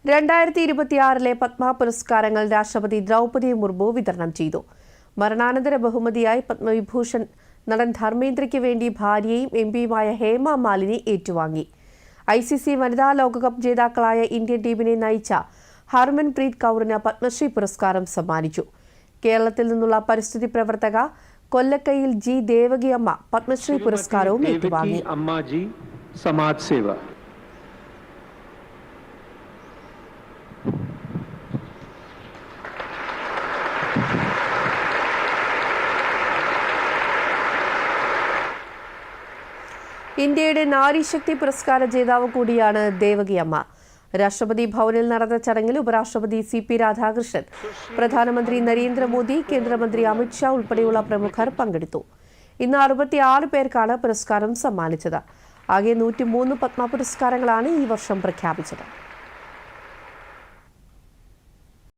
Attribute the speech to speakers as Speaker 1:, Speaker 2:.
Speaker 1: 2026 പത്മ പുരസ്കാരങ്ങൾ രാഷ്ട്രപതി ദ്രൗപദി മുർമു വിതരണം ചെയ്തു. മരണാനന്തര ബഹുമതിയായി പത്മവിഭൂഷൺ നടൻ ധർമ്മേന്ദ്രയ്ക്ക് വേണ്ടി ഭാര്യയും എംപിയുമായ ഹേമ മാലിനി ഏറ്റുവാങ്ങി. ICC വനിതാ ലോകകപ്പ് ജേതാക്കളായ ഇന്ത്യൻ ടീമിനെ നയിച്ച ഹർമൻപ്രീത് കൗറിന് പത്മശ്രീ പുരസ്കാരം സമ്മാനിച്ചു. കേരളത്തിൽ നിന്നുള്ള പരിസ്ഥിതി പ്രവർത്തക കൊല്ലക്കയിൽ ജി ദേവകിയമ്മ പത്മശ്രീ പുരസ്കാരവും ഏറ്റുവാങ്ങി. ഇന്ത്യയുടെ നാരീശക്തി പുരസ്കാര ജേതാവ് കൂടിയാണ് ദേവകിയമ്മ. രാഷ്ട്രപതി ഭവനിൽ നടന്ന ചടങ്ങിൽ ഉപരാഷ്ട്രപതി CP രാധാകൃഷ്ണൻ, പ്രധാനമന്ത്രി നരേന്ദ്രമോദി, കേന്ദ്രമന്ത്രി അമിത്ഷാ ഉൾപ്പെടെയുള്ള പ്രമുഖർ പങ്കെടുത്തു. ഇന്ന് 66 പേർക്കാണ് പുരസ്കാരം സമ്മാനിച്ചത്. ആകെ 103 പത്മ പുരസ്കാരങ്ങളാണ് ഈ വർഷം പ്രഖ്യാപിച്ചത്.